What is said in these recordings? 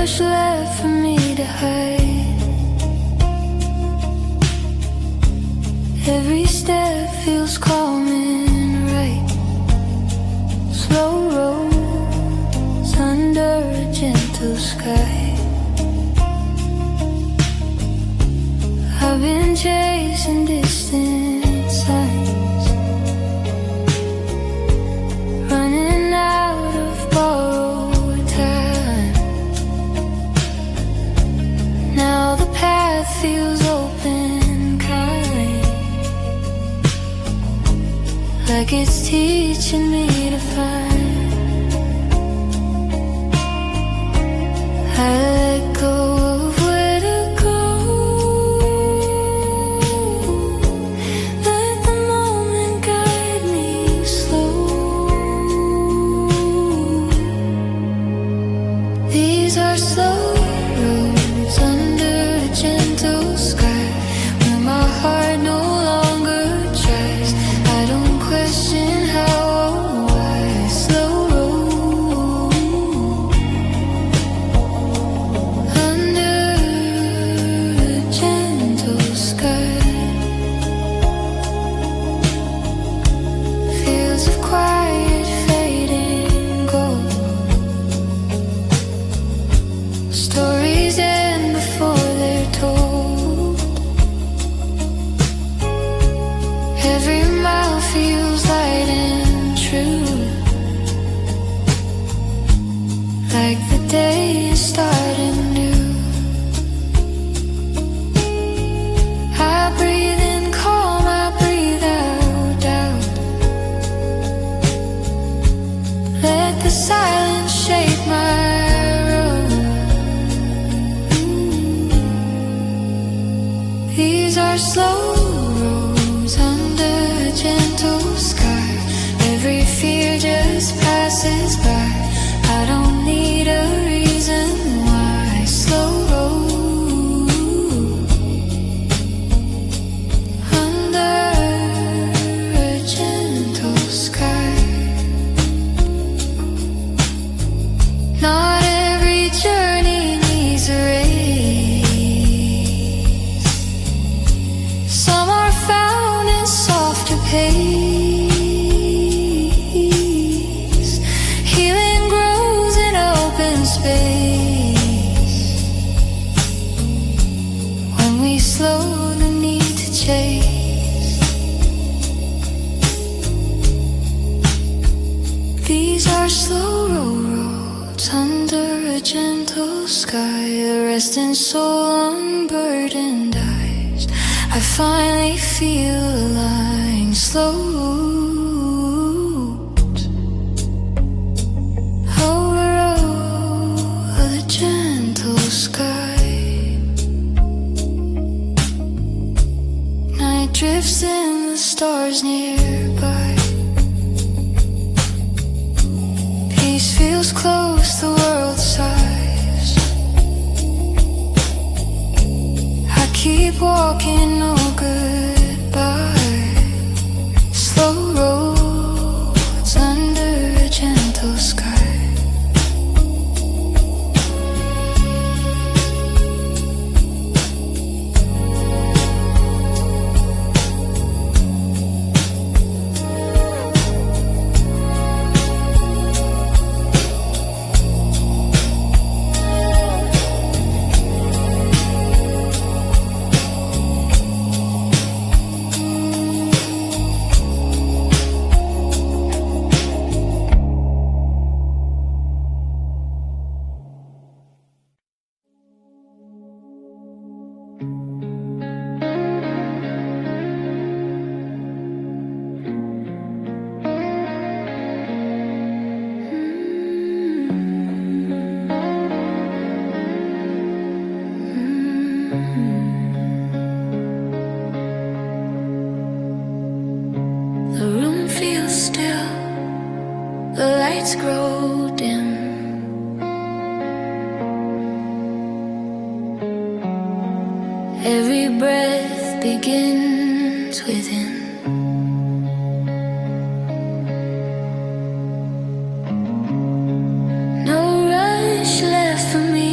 much left for me to hide. Every step feels calm and right. Slow roads under a gentle sky. I've been chasing distant signs, running out of borrowed time. Now the path feels open, kind, like it's teaching me to find. I let go of where to go. Let the moment guide me slow. These are slow roads under a gentle sky, where my heart no longer tries. I don't question how or why. Slow road under a gentle sky. Fields of quiet fading gold. Stories end before they're told. Every mile feels light and true, like the day is starting new. I breathe in calm, I breathe out doubt. Let the silence shape my road. These are slow roads under a gentle sky. Every fear just passes by. I don't need a reason why. Slow road under a gentle sky. Not every journey needs a race. Some are found in softer pace. Healing grows in open space. When we slow the need to chase. These are slow roads under a gentle sky. A resting soul, unburdened eyes. I finally feel aligned. Slow over the gentle sky. Night drifts in, the stars nearby. Peace feels close, the world sighs. I keep walking, no goodbye. Slow roads under a gentle sky. The room feels still, the lights grow dim. Every breath begins within. No rush left for me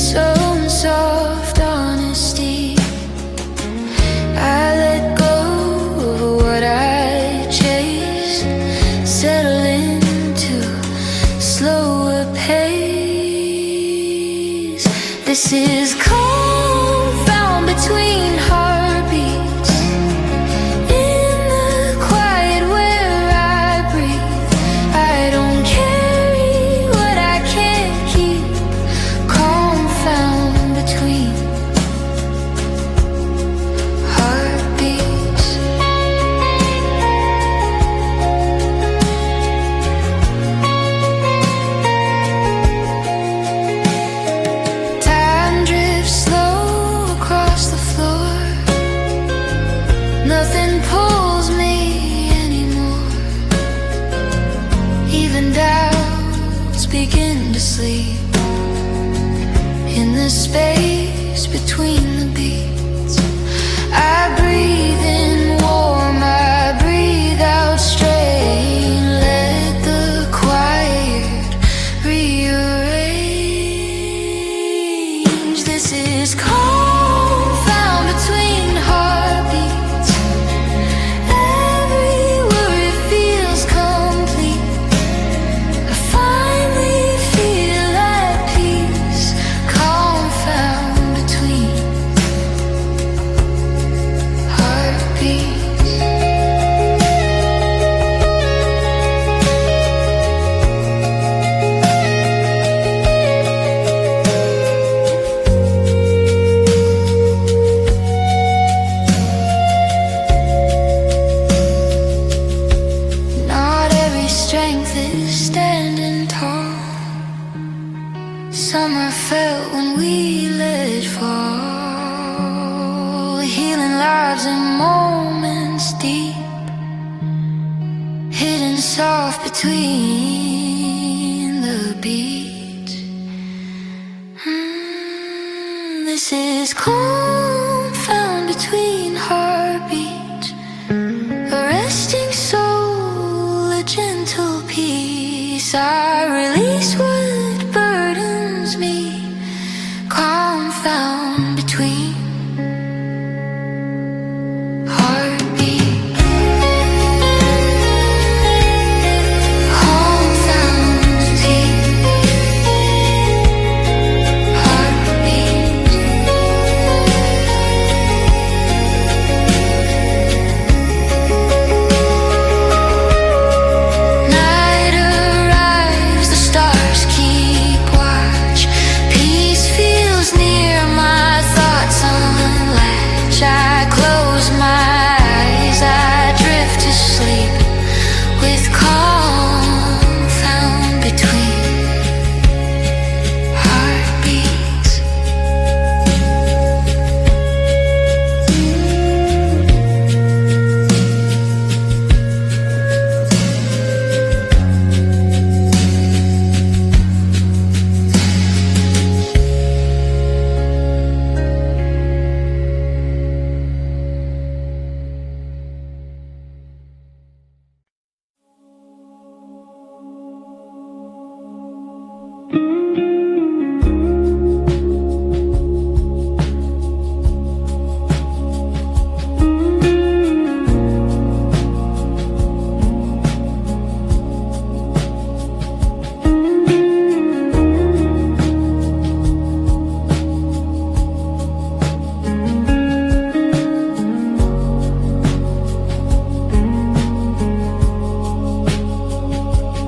some soft honesty. I let go of what I chased, settle into slower pace. This is calm found between heartbeats, in the quiet where I breathe. I don't carry what I can't keep. Calm found between heartbeats. Time drifts slow across the floor. Nothing pulls me anymore. Even doubts begin to sleep in the space between the beats. I breathe in warm, I breathe out strain. Let the quiet rearrange. This is calm found between heartbeats. Every word feels complete. I finally feel at peace. Calm found between heartbeats. Not every strength is standing tall. Some are felt when we let it fall. Healing lives in moments deep, hidden soft between the beats. This is calm found between heartbeats. A resting soul, a gentle peace. I release what burdens me. Calm found between heartbeats. Calm found between heartbeats. Night arrives, the stars keep watch. Peace feels near, my thoughts unlatch. I close my eyes, I drift to sleep with calm found between heartbeats.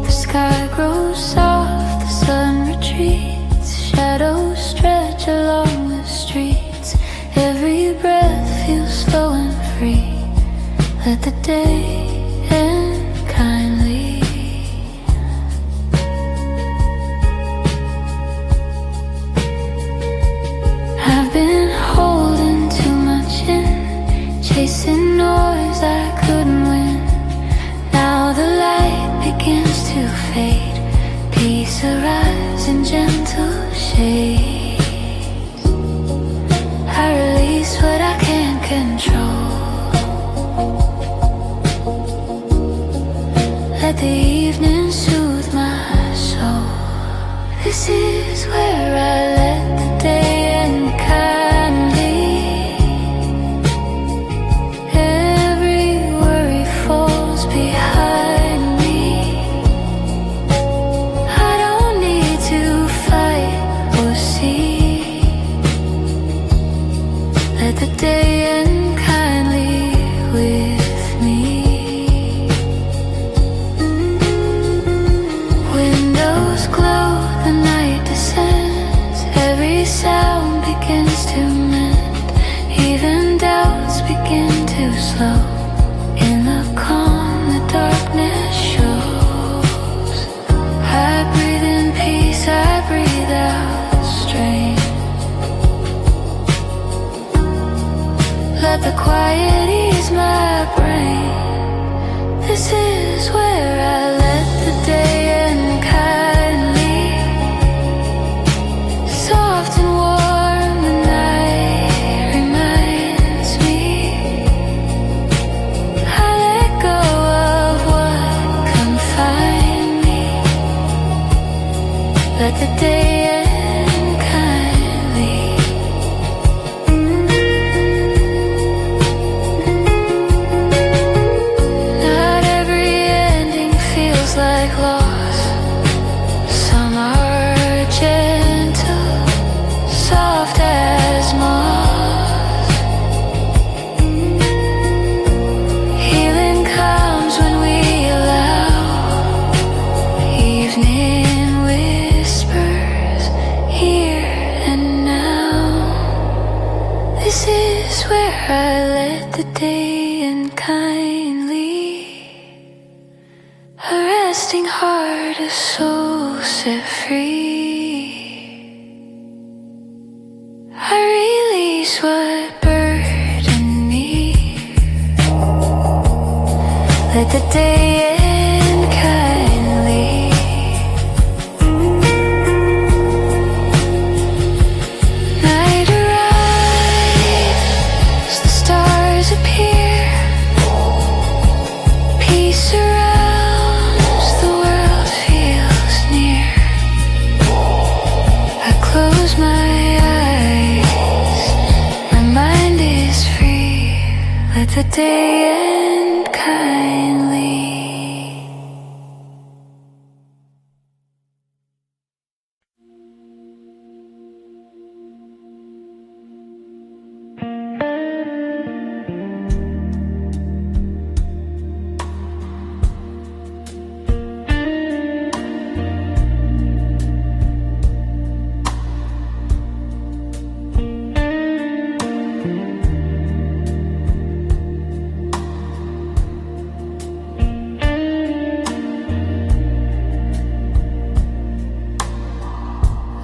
The sky grows soft, the sun retreats. Shadows stretch along the streets. Every breath feels slow and free. Let the day end kindly. I've been holding too much in, chasing noise I couldn't win. Now the light begins to fade. Peace arrives in gentle shades. I release what I can't control. Let the evening soothe my soul. This is where I let the day space I breathe out strain. Let the quiet ease my brain. This is where I let the day end kindly. Soft and warm the night reminds me. I let go of what confined me. Let the day end kindly. Not every ending feels like loss. Some are gentle, soft as moss. Healing comes when we allow. Evening whispers here and now. This is where I let the day end kindly. A resting heart, a soul set free. I release what burdened me. Let the day end kindly. Night arrives, the stars appear. Peace surrounds, the world feels near. I close my eyes, my mind is free. Let the day end kindly.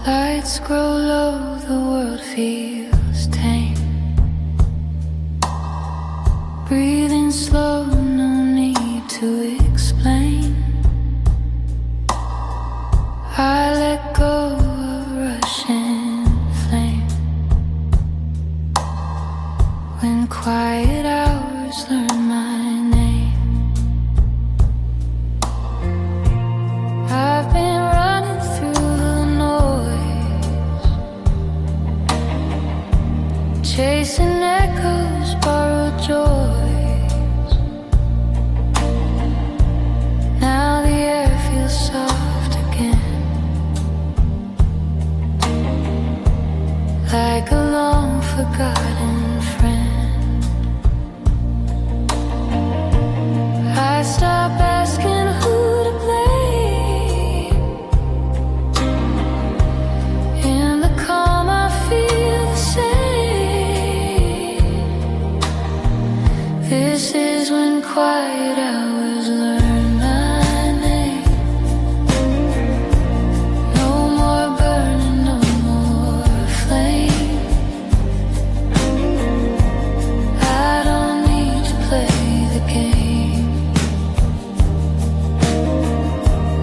Lights grow low, the world feels tame. Breathing slow, no need to explain. I let go of rushing flame. When quiet hours learn my name. I've been running through the noise, chasing echoes, borrowed joys. Now the air feels soft again, like a long forgotten friend. I stop asking who to blame. In the calm I feel the same. This is when quiet hours learn my name. No more burning, no more flame. I don't need to play the game.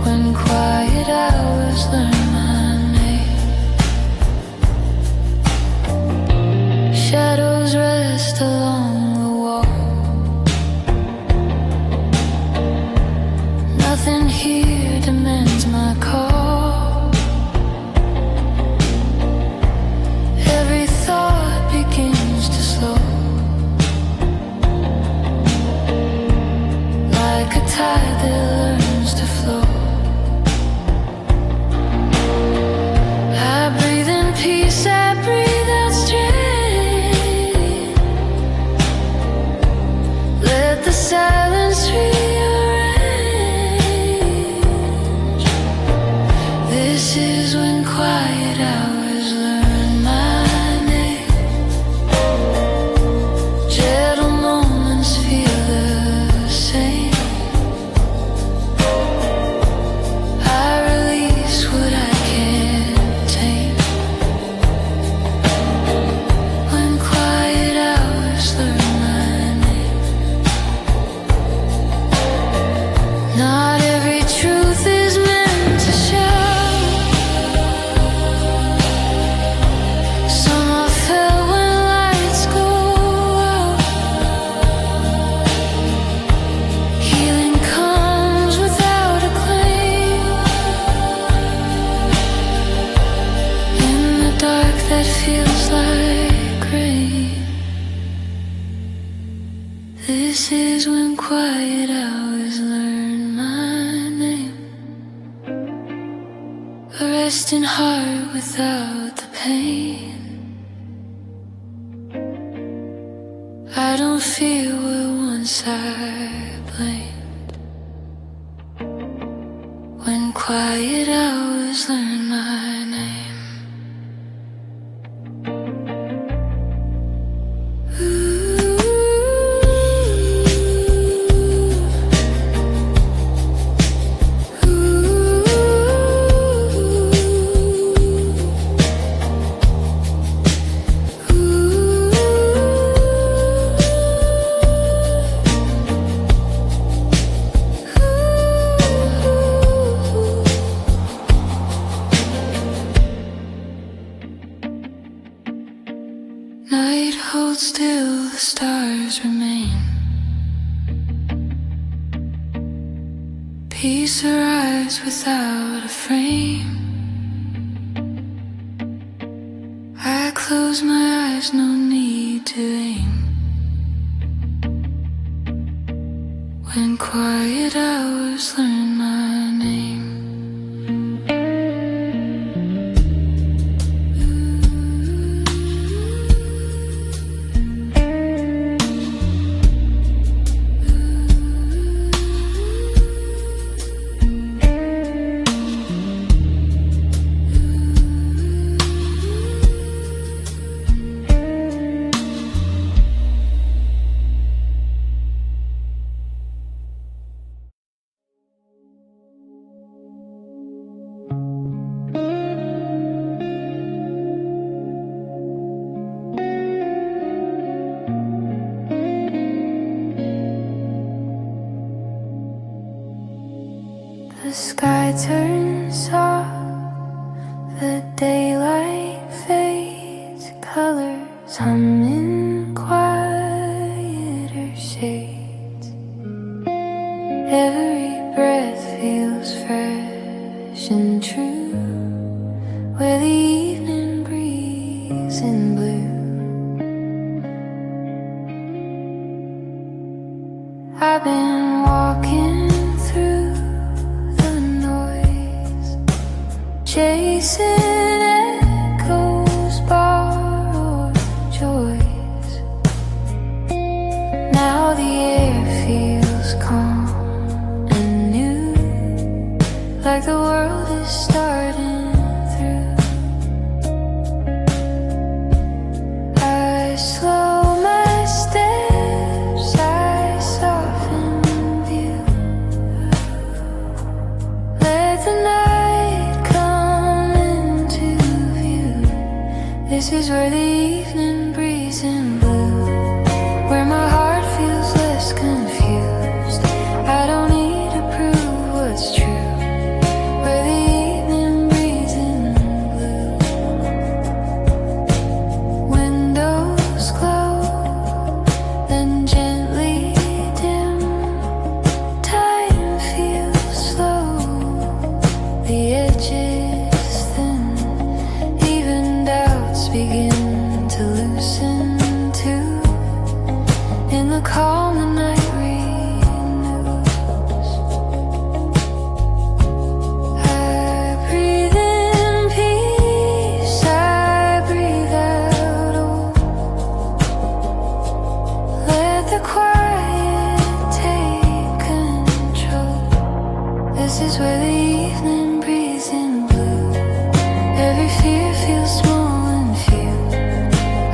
When quiet hours learn my name. Shadows rest along the wall. Nothing here demands my call. Every thought begins to slow, like a tide that learns to flow. I breathe in peace, I breathe out strength. Let the silence rearrange. This is when quiet hours learn my name. Gentle moments feel the same. I release what I can feels like rain. This is when quiet hours learn my name. A resting heart without the pain. I don't feel what once I blamed. When quiet hours learn my name. Night holds still, the stars remain. Peace arrives without a frame. I close my eyes, no need to aim. When quiet hours learn my name. The sky turns off, the daylight fades, colors hum in quieter shades. Every breath feels fresh and true, where the evening breeze in blue. I've been walking through chasing echoes, borrowed joys. Now the air feels calm and new, like the world is starting through. I slow my steps, I soften view. Let the night come into view. This is where the evening breeze in blue, where my heart feels less confused. I don't need to prove what's true, where the evening breeze in blue. Windows close, then gently dim. Time feels slow, the edges thin. Even doubts begin to loosen too. In the calm, the night renews. I breathe in peace, I breathe out hope. Let the quiet take control. This is where the evening breeze in blue. Every fear feels small and few.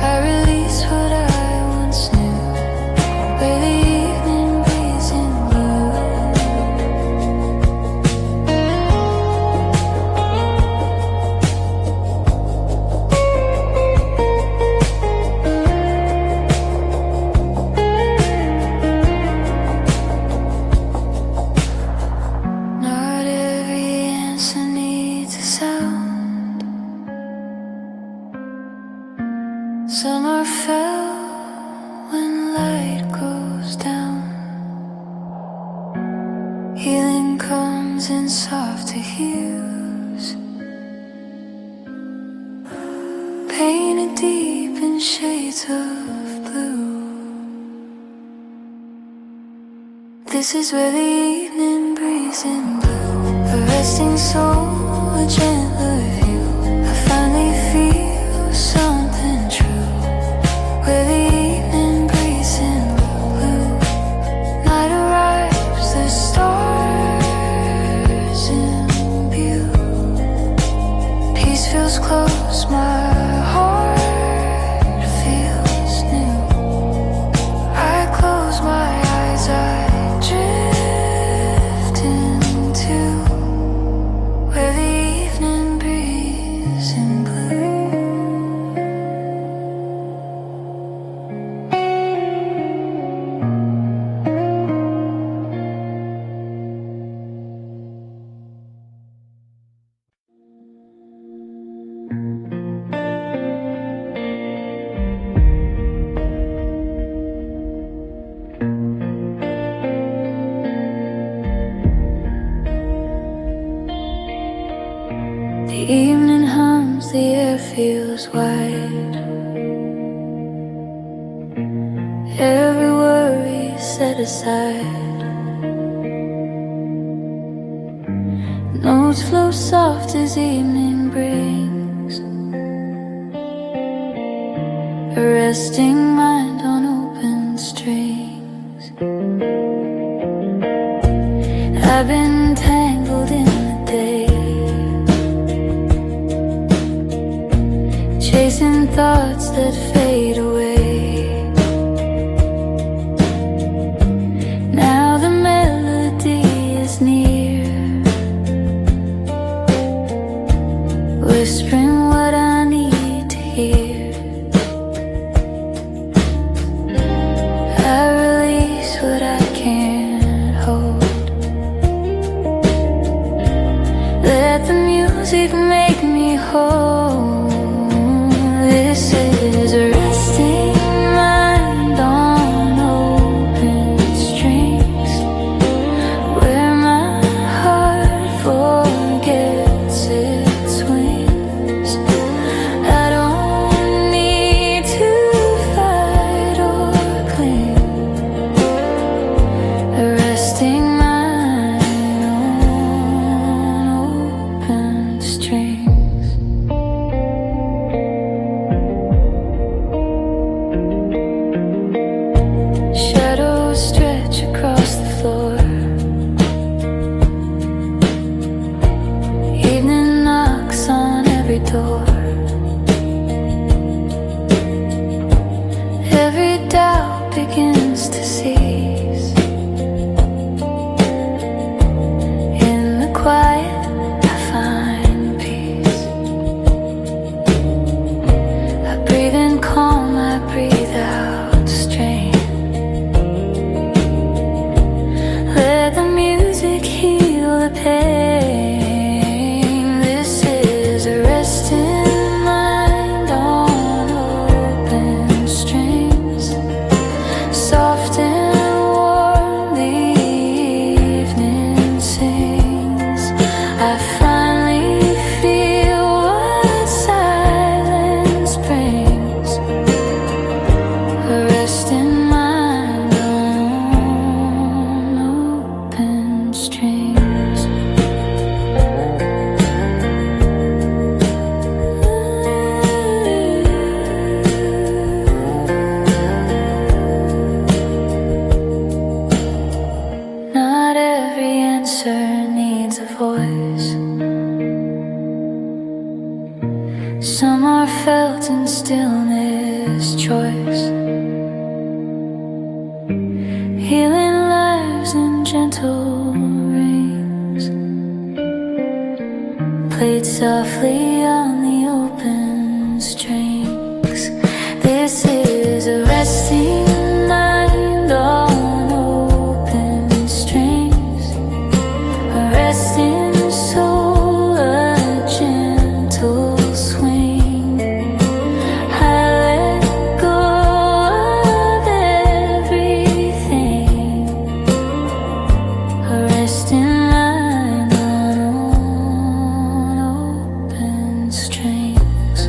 I release what I once knew, where the evening breeze in blue. Not every answer needs a sound. Some are felt when light goes down. Healing comes in softer hues. Pain me deep in shades of blue. This is where the evening breeze in blue, a resting soul, a gentler view. I finally feel something true. Where the evening breeze in blue, night arrives, the stars in view. Peace feels close, my heart feels new. I close my eyes, I drift into where the evening breeze in blue. The evening hums, the air feels wide. Every worry set aside. Notes flow soft as evening brings a resting mind on open strings. I've been tangled in the day, chasing thoughts that fade away. Now the melody is near, whispering what I need to hear. I release what I can't hold. Let the music make me whole. This is a resting mind on open strings, where my heart forgets its wings. I don't need to fight or cling. A resting mind on open strings. Shadows stretch across the floor. Evening knocks on every door. Every doubt begins to cease. In the quiet I find peace. I breathe in calm, I breathe out strain. Let the music heal the pain. This is a resting mind on open strings. Soft and warm the evening sings. I finally feel what silence brings. A resting mind on open strings. Not every answer needs a voice. Some are felt in stillness choice. Healing lives in gentle rings, played softly on the open strings. This is a resting mind on open strings, a resting soul, a gentle swing. I let go of everything, a resting mind on open strings.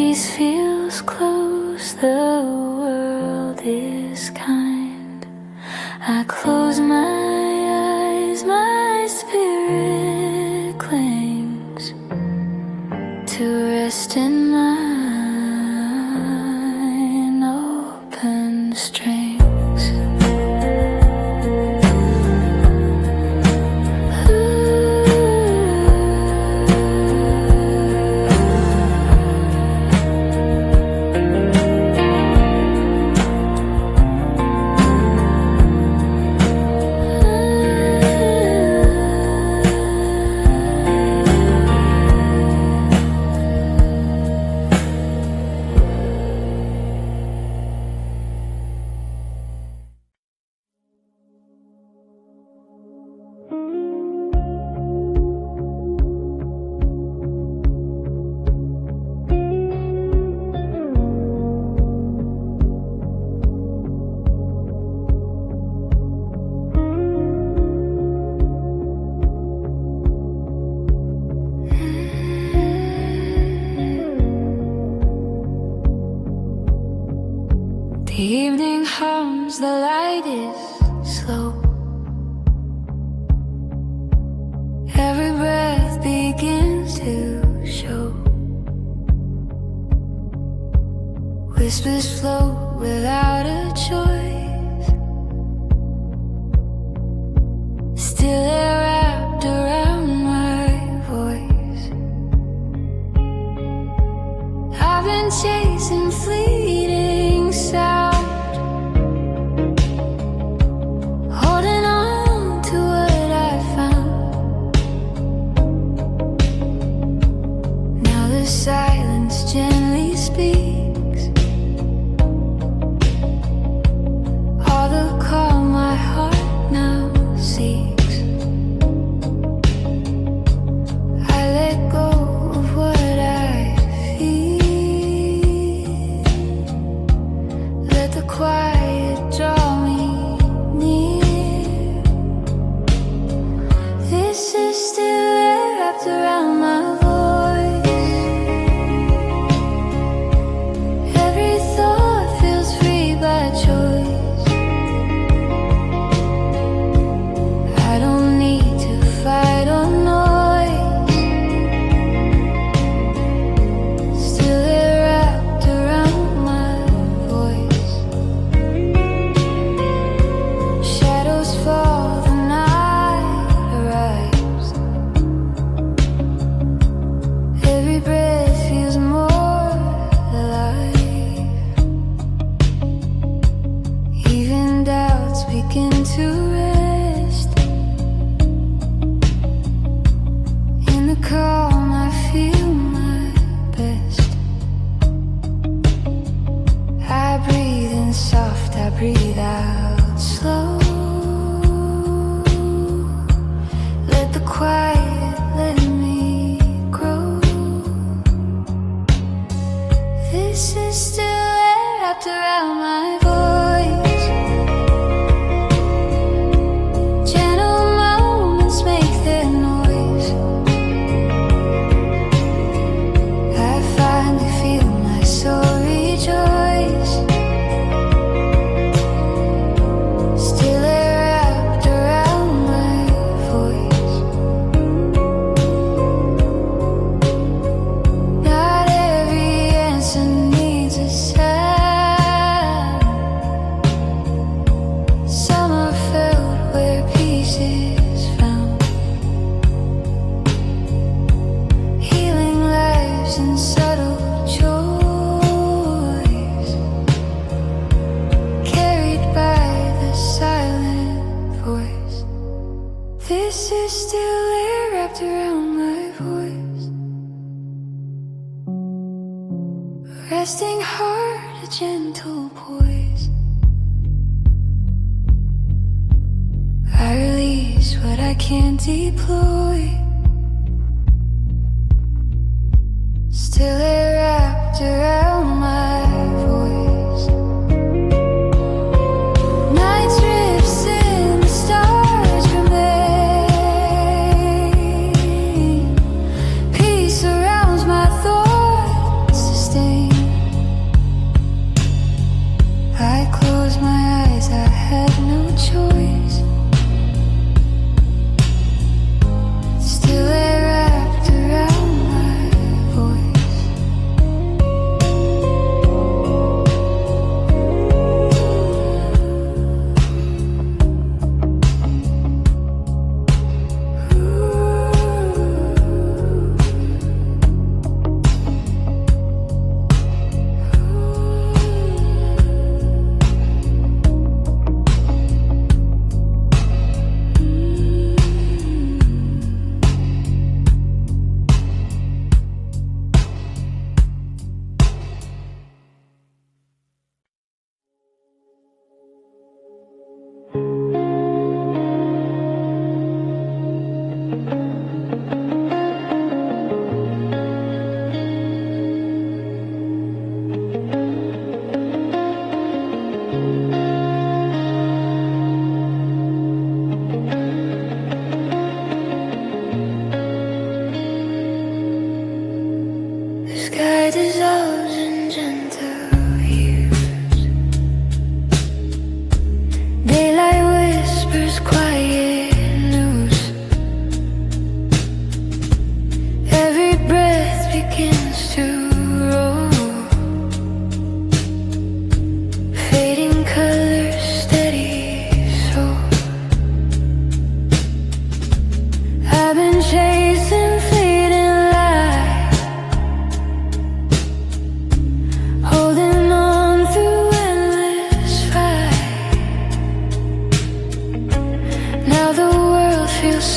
peace feels close, the world is kind. I close my eyes, my spirit clings to rest in mine open strings. The evening hums, the light is slow. Every breath begins to show. Whispers float without a choice. Still they're wrapped around my voice. I've been chasing fleeting sound, holding on to what I found. Now the silence gently speaks, all the calm my heart now seeks. I let go of what I feel, let the quiet draw me near. This is still wrapped around my voice. Every thought feels free by choice. I don't need to fight or noise. Still they're wrapped around my voice. Shadows fall, the night arrives. Every breath feels more alive. Even doubts begin to rest. In the calm I feel my best. I breathe in soft, I breathe out slow. Let the quiet let me grow. This is still wrapped around my voice. Gentle moments make their noise. I finally feel my soul rejoice. Still they're wrapped around my voice. Not every answer needs a sound. Some are felt where peace is found. Healing lives in subtle choice, carried by the silent voice. This is still there wrapped around my voice. Resting heart, a gentle poise. I release what I can't deploy. Still they're wrapped around my voice. Night drifts in, the stars remain. Peace surrounds my thoughts, sustain.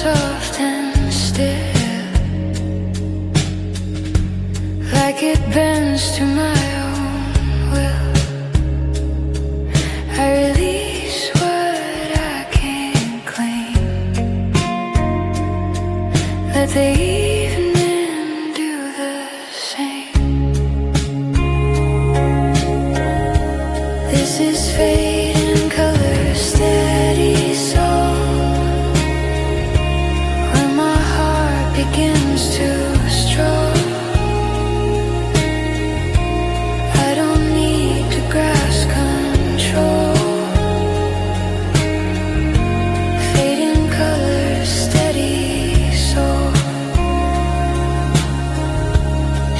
soft and still, like it bends to my own will. I release what I can't claim. Let the evening do the same. This is fate in color, steady song, when my heart begins to stroll. I don't need to grasp control. Fading color, steady soul.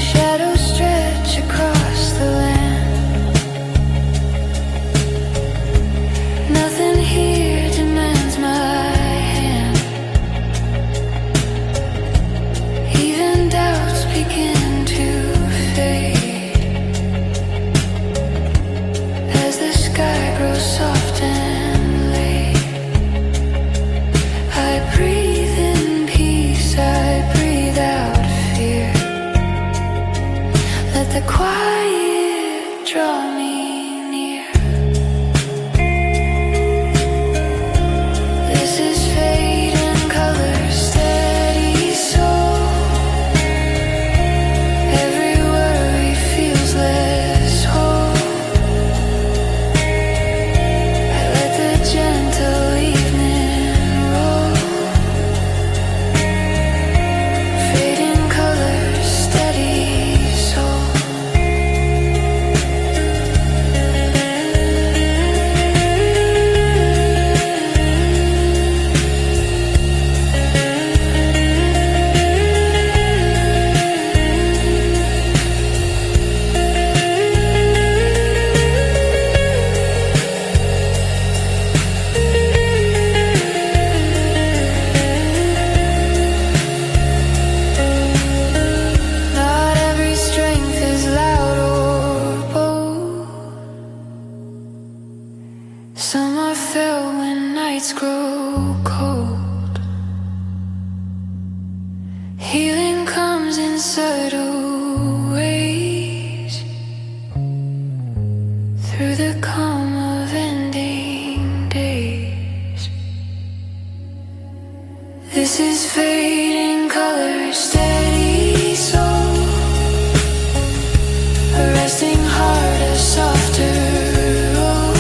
Shadows stretch across the land. Nothing here demands my hand. Even doubts begin to fade as the sky grows soft and late. I breathe in peace, I breathe out fear. Let the quiet draw me near. This is fate in color, steady soul. Every worry feels less whole. I let the gentle evening roll. Fading color, steady soul. Not every strength is loud or bold. Some are felt when nights grow cold. Healing comes in subtle ways, through the calm of ending days. This is fading color, steady soul. A resting heart, a softer roll.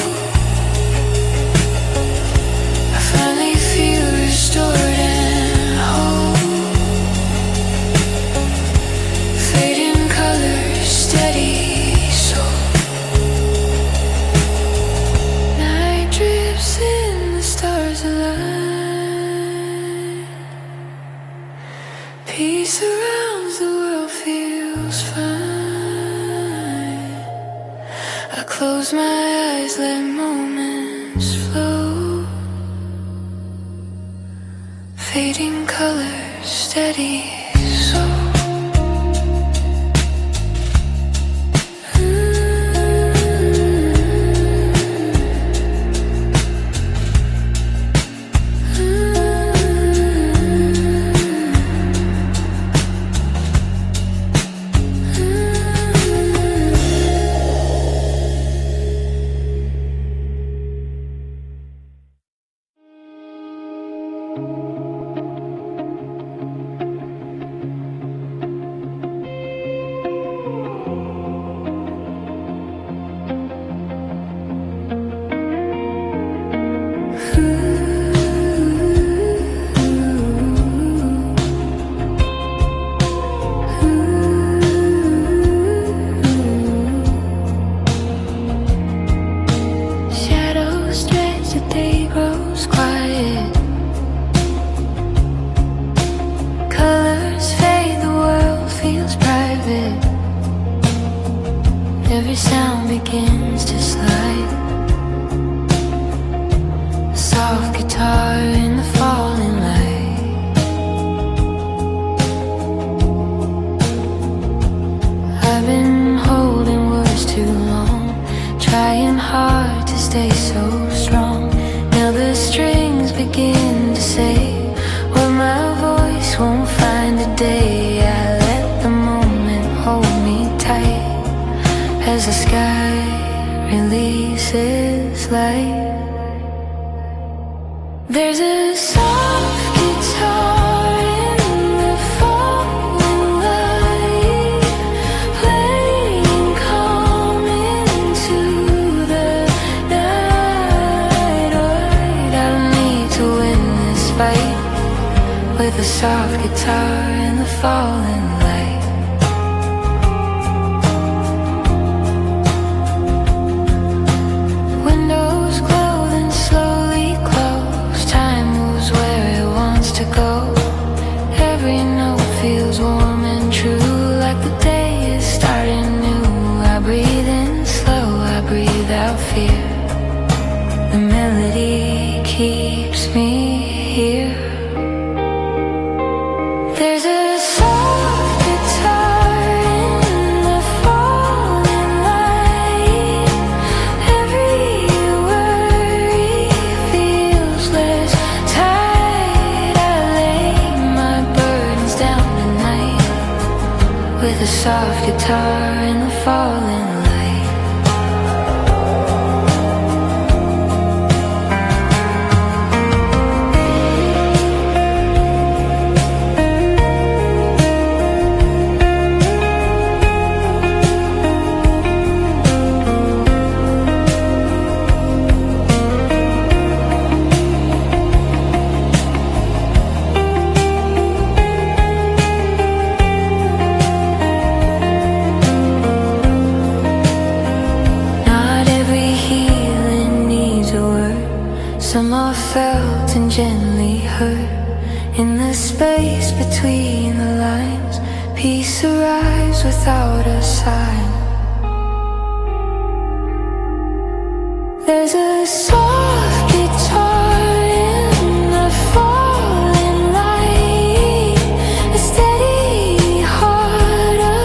I finally feel restored and whole. Fading color, steady soul. Night drips in, the stars align. Peace surrounds, the world feels fine. I close my eyes, let moments flow. Fading color, steady soul. Shadows stretch, the day grows quiet. Colors fade, the world feels private. Every sound begins to slide. A soft guitar in the falling light. I've been holding words too long, trying hard to stay so strong. Now the strings begin to say what won't find a day. I let the moment hold me tight as the sky releases light. There's a soft guitar in the falling light, playing calm into the night. I don't need to win this fight with a soft guitar in the falling light. Windows glow and slowly close. Time moves where it wants to go. Every note feels warm and true, like the day is starting new. I breathe in slow, I breathe out fear. The melody keeps me here. There's a soft guitar in the falling light. Every worry feels less tight. I lay my burdens down tonight with a soft guitar in the falling light. Some are felt and gently hurt. In the space between the lines, peace arrives without a sign. There's a soft guitar in the falling light, a steady heart, a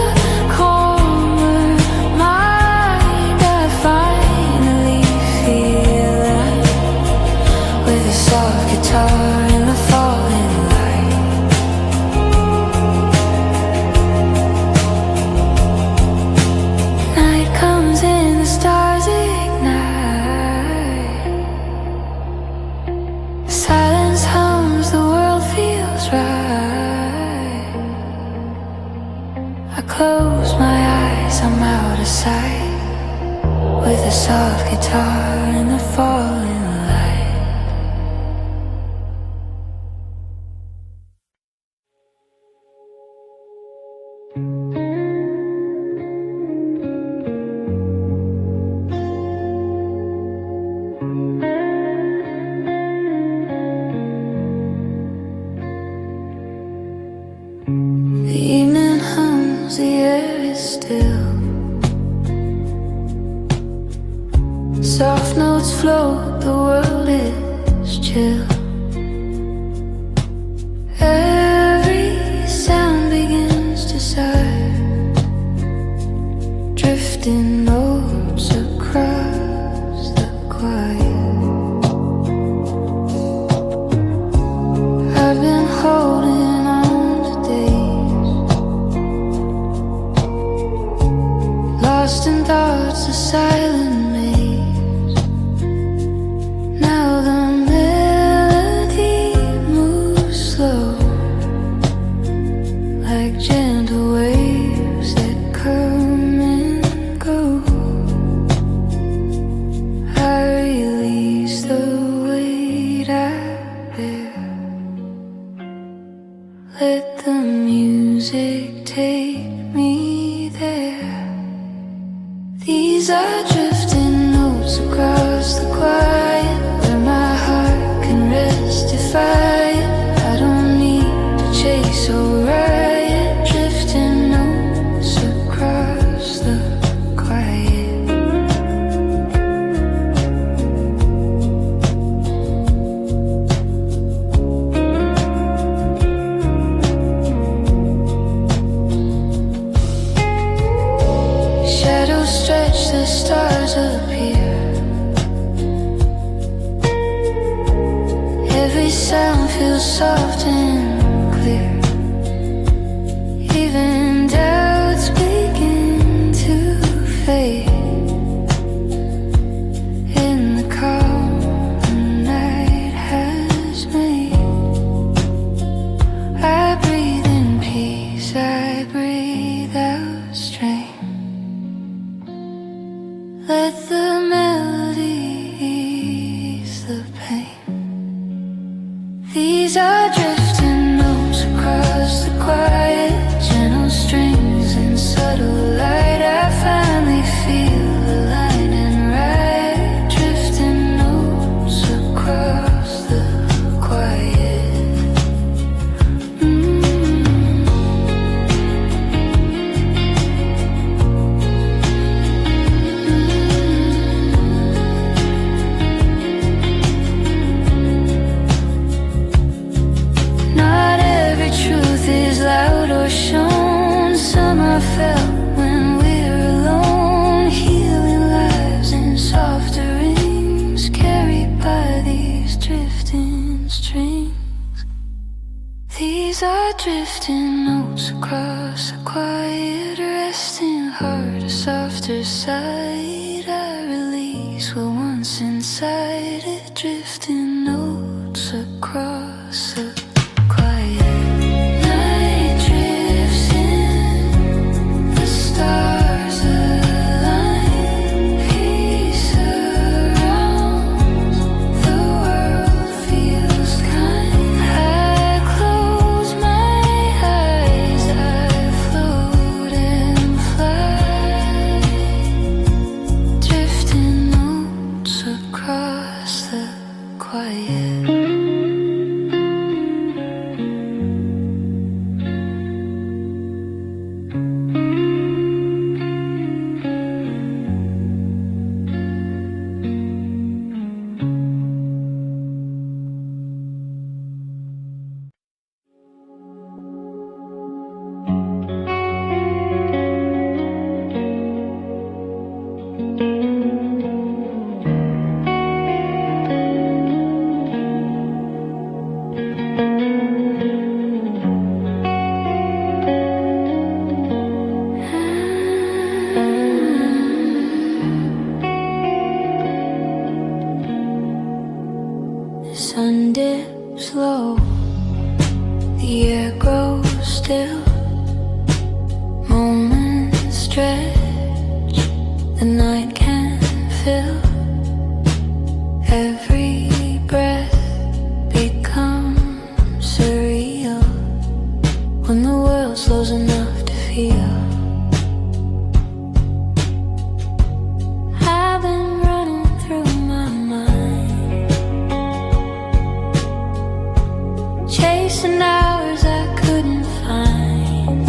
calmer mind. I finally feel with a soft guitar in the falling light. Night comes in, the stars ignite. Silence hums, the world feels right. I close my eyes, I'm out of sight with a soft guitar in the falling light. The evening hums, the air is still. Soft notes float, the world is chill. Every sound begins to sigh, drifting notes across the quiet. I've been holding on to days, lost in thoughts, a silent maze. Now the melody moves slow, like gentle waves that come and go. I release the weight I bear, let the music take me there. These are drifting notes across the quiet, where my heart can rest if I don't need to chase or riot. Drifting notes across the quiet. Shadows stretch, the stars appear. Every sound shown, some I felt when we're alone, healing lives in softer rings, carried by these drifting strings. These are drifting notes across a quiet, resting heart, a softer side I release what once inside it, drifting notes across the sun dips low, the air grows still, moments stretch, the night can fill, every breath becomes surreal, when the world slows enough to feel. I've been running through my mind, chasing hours I couldn't find.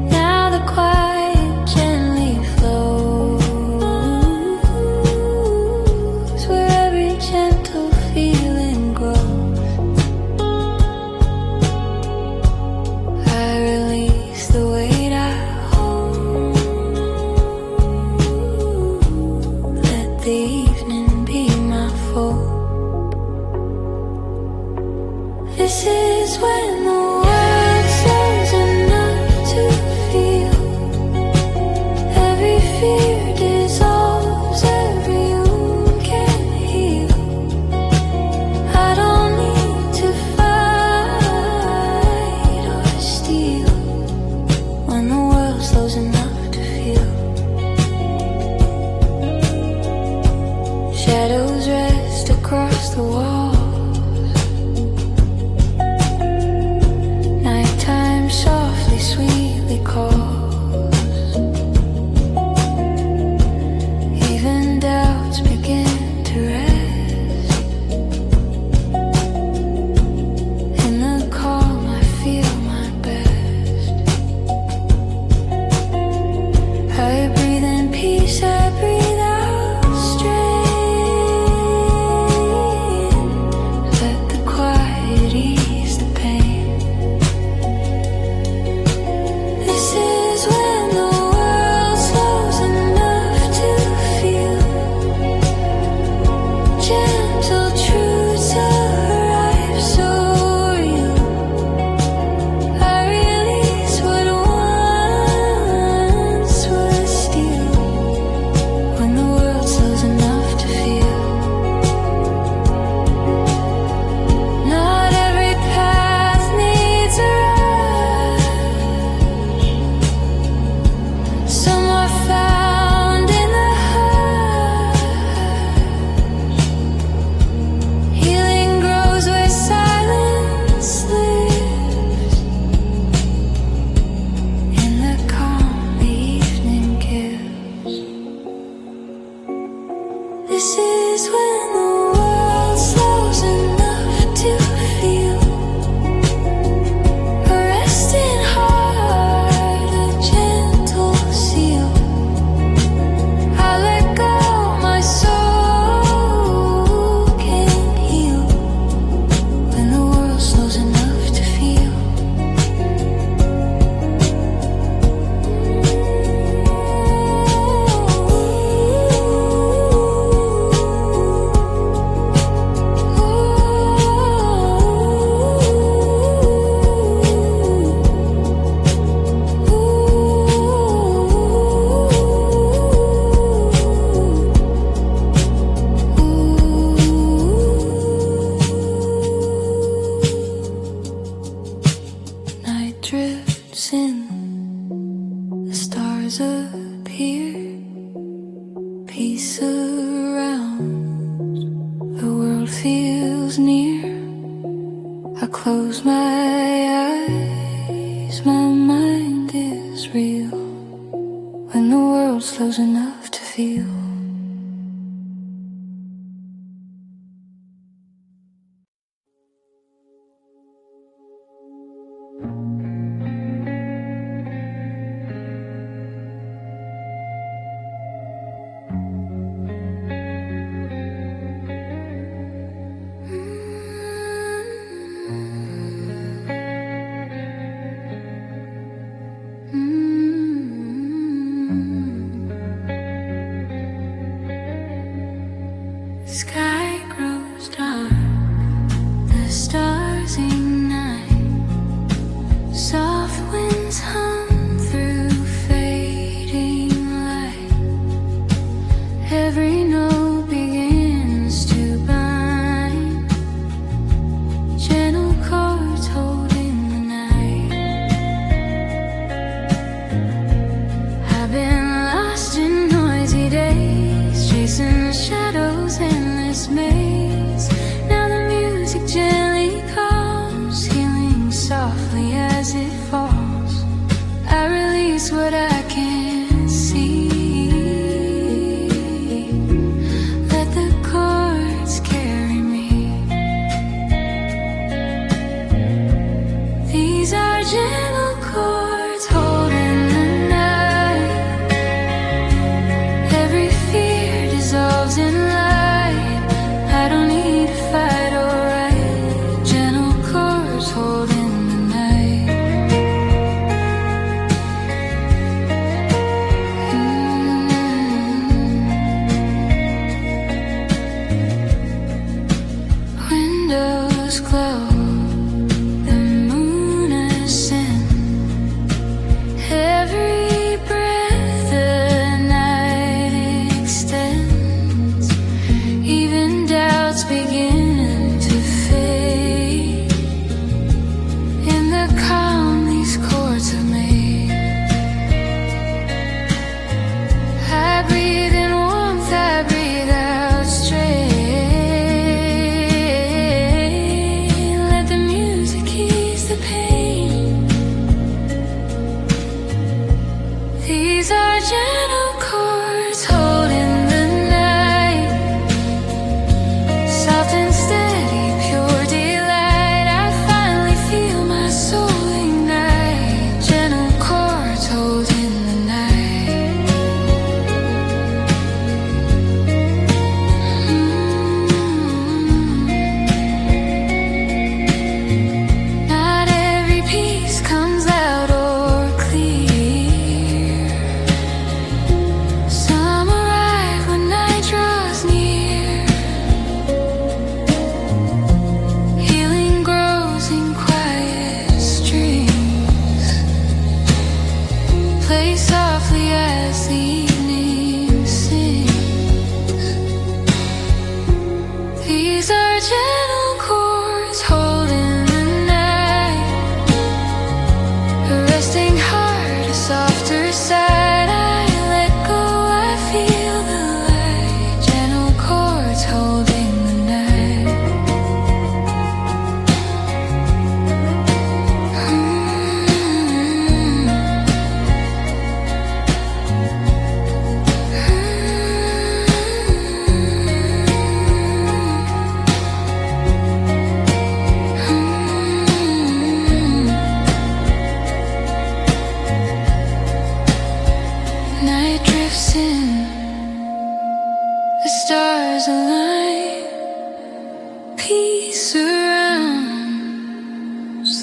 Now the quiet gently flows, where every gentle feeling grows. I release the weight I hold, let the evening be my foe. This is when the world slows enough to feel, every fear dissolves, every wound can heal. I don't need to fight or steal, when the world slows enough to feel. Shadows rest across the wall, sin, the stars appear, peace around, the world feels near. I close my eyes, my mind is real, when the world slows enough to feel. Sky grows dark, the stars ignite, soft winds hum through fading light. Every note begins to bind, gentle chords holding the night. I've been lost in noisy days, chasing the shadows endless maze. Now the music gently calls, healing softly as it falls. I release what I can't see, let the chords carry me. These are gentle chords holding the night. Every fear dissolves in light. I don't need to fight or write, gentle chords holding the night. Windows glow, the moon ascends. Every breath the night extends. Even doubts begin to fade in the calm these chords have made. I breathe in warmth, I breathe out straight. Let the music ease the pain. These are gentle chords holding the night. Soft and steady, pure delight. I finally feel my soul ignite. Gentle chords holding the night. Not every piece comes out or clear. Some arrive when night draws near. Healing grows in quiet streams. Play softly as the evening sings. These are gentle chords holding the night. A resting heart, a softer side. I let go, I feel the light. Gentle chords holding the night. Night drifts in, the stars align, peace surrounds,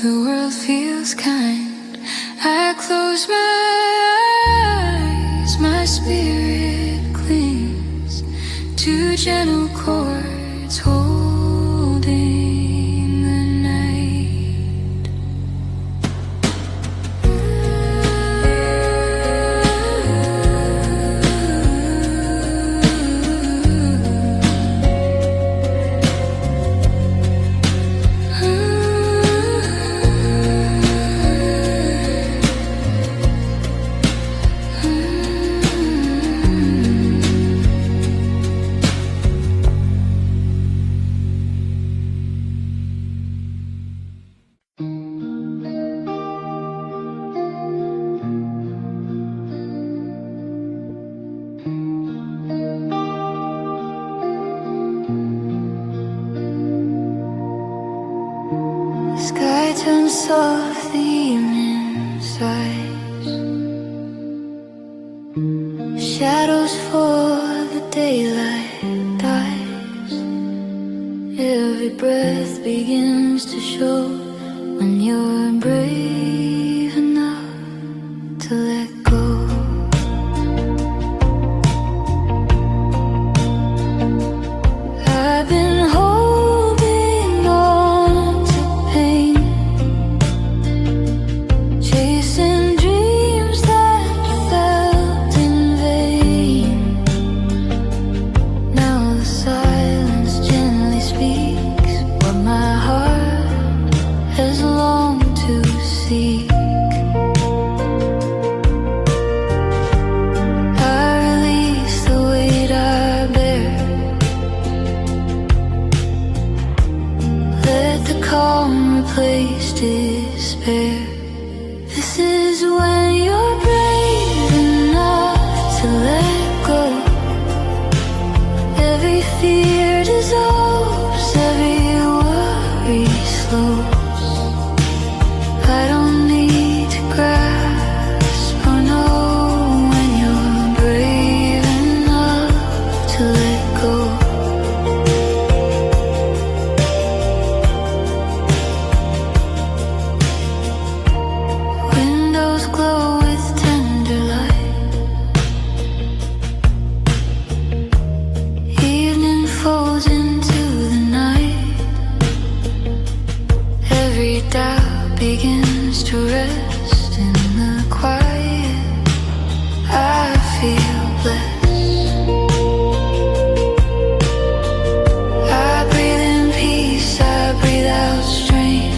the world feels kind. I close my eyes, my spirit clings to gentle chords holding the night. Sky turns soft, the evening sighs. Shadows fall, the daylight dies. Every breath begins to show when you're brave enough to let go. I've been holding on to pain, chasing dreams that felt in vain. Now the silence gently speaks what my heart has longed to seek. I release the weight I bear, let the calm replace despair. This is when you're brave enough to let go. Every fear dissolves, every worry slows. I don't need to grasp or know when you're brave enough to let go. Windows glow with tender light. Evening folds into the night. Every doubt begins to rest in the quiet. I feel blessed. I breathe in peace, I breathe out strain.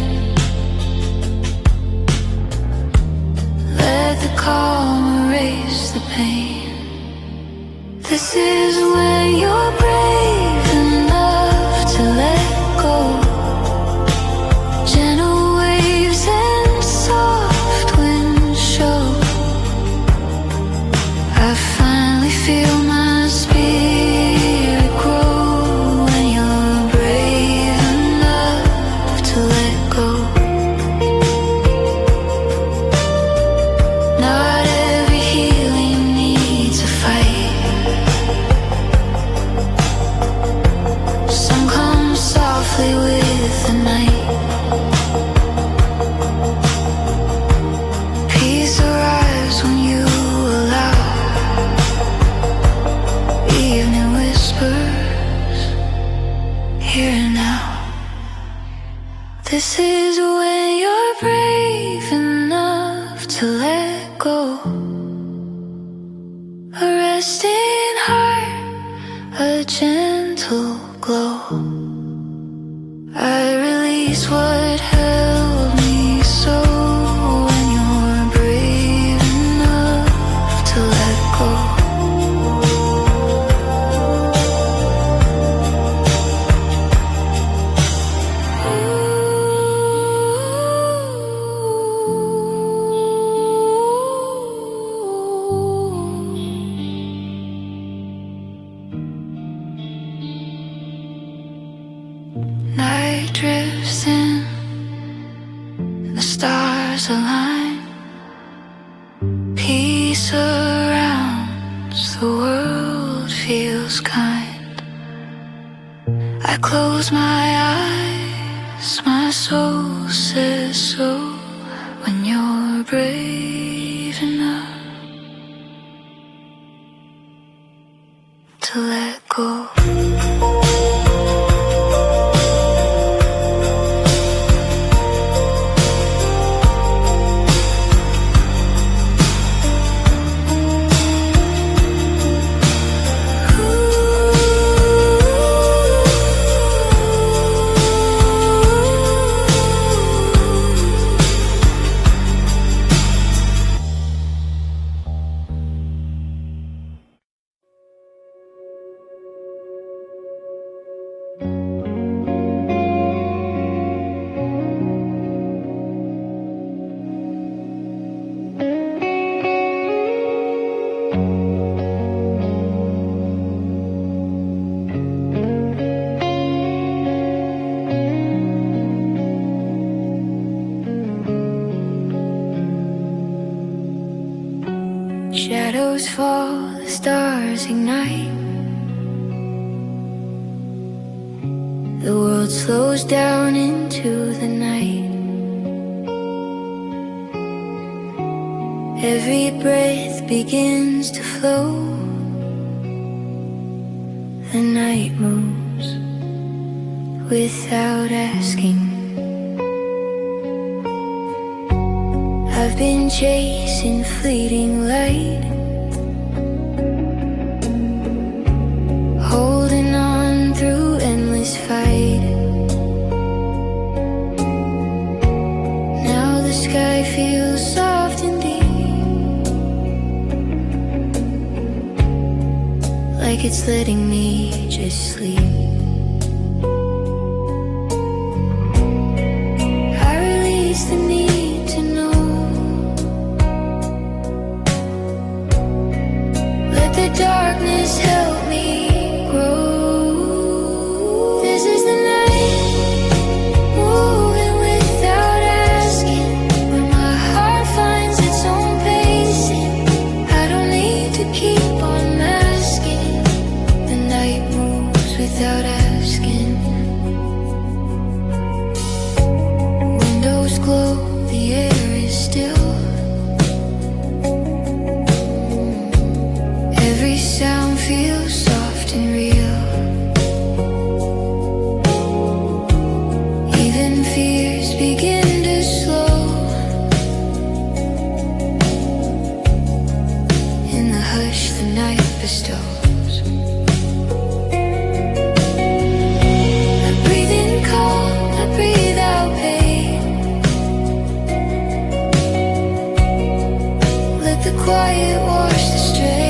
Let the calm erase the pain. This is when you're brave enough to let go. Gentle waves and soft winds show. I finally feel my spirit grow when you're brave enough to let go. Not every healing needs a fight. Some come softly with the night. Peace arrives when you allow. Evening whispers, here and now. This is when you're brave enough to let go. A resting heart, a gentle glow. I release what held me so when you're brave enough to let go. Night drifts in, the stars align. Peace surrounds, the world feels kind. I close my eyes, my soul says so. When you're brave enough to let go. shadows fall, the stars ignite. The world slows down into the night. Every breath begins to flow. The night moves without asking. I've been chasing fleeting light, holding on through endless fight. Now the sky feels soft and deep, like it's letting me just sleep. I release the need to know. Let the darkness help me grow. This is the night, moving without asking, where my heart finds its own pacing. I don't need to keep on masking. The night moves without asking. Windows glow, the air is still. Every sound feels soft and real. Even fears begin to slow. In the hush the night bestows. I breathe in calm, I breathe out pain. Let the quiet wash the strain.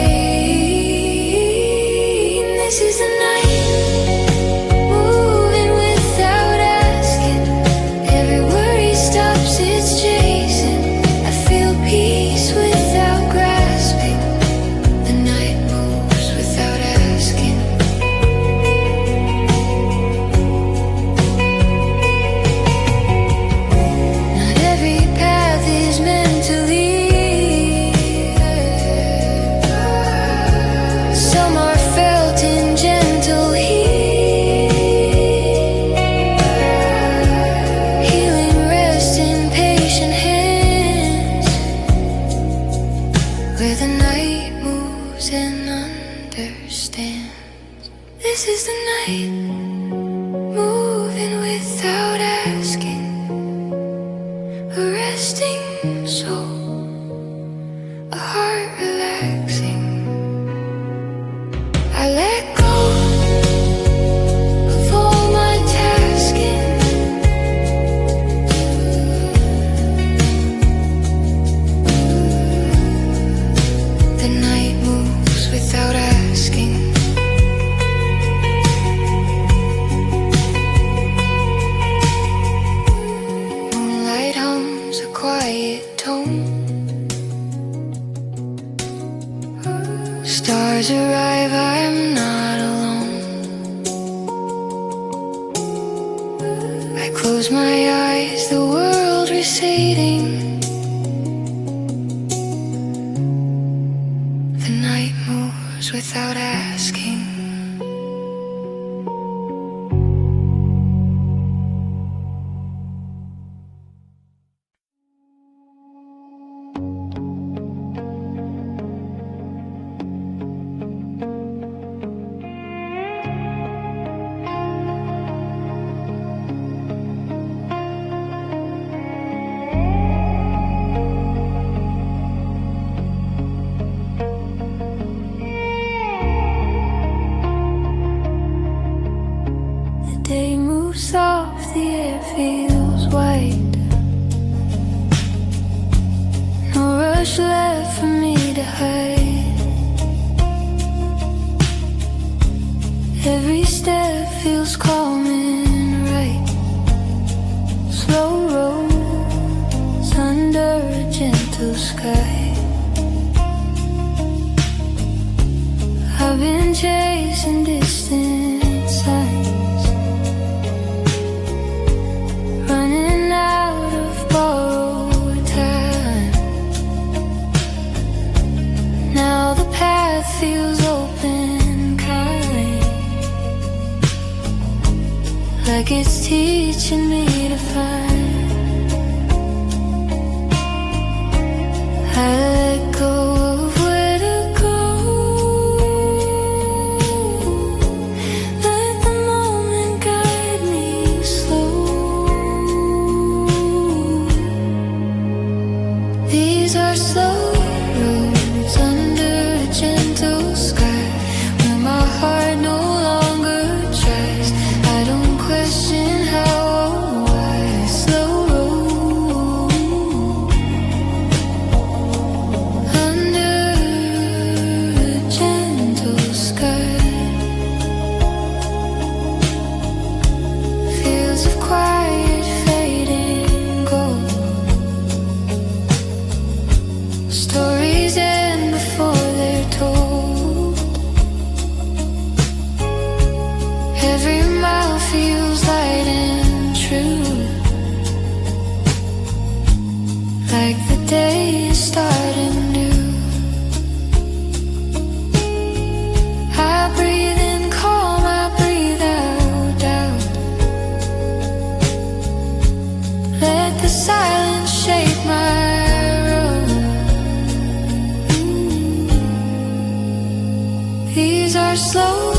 This is the night, moving without asking. Every worry stops its chasing. I feel peace without grasping. The night moves without asking. Not every path is meant to lead. Some are felt in gentle heat. Healing rests in patient hands, where the night moves and understands. This is the night, moving without asking. A resting soul, a heart relaxing. I let go of all my tasking. The night moves without asking. Moonlight hums a quiet tone. Stars arrive, I'm not alone. I close my eyes, the world receding. The night moves without asking. The day moves soft, the air feels white. No rush left for me to hide. Every step feels calm and right. Slow rolls under a gentle sky. I've been chasing distant signs, running out of borrowed time. Now the it's teaching me to find. I let go of where to go. Let the moment guide me slow. These are slow roads under a gentle sky, where my heart no longer tries. I don't question how or why. Slow road under a gentle sky. Fields of quiet fading gold. Stories end before they're told. Every mile feels light and true, like the day is starting new. I breathe in calm, I breathe out doubt. Let the silence shape my road. These are slow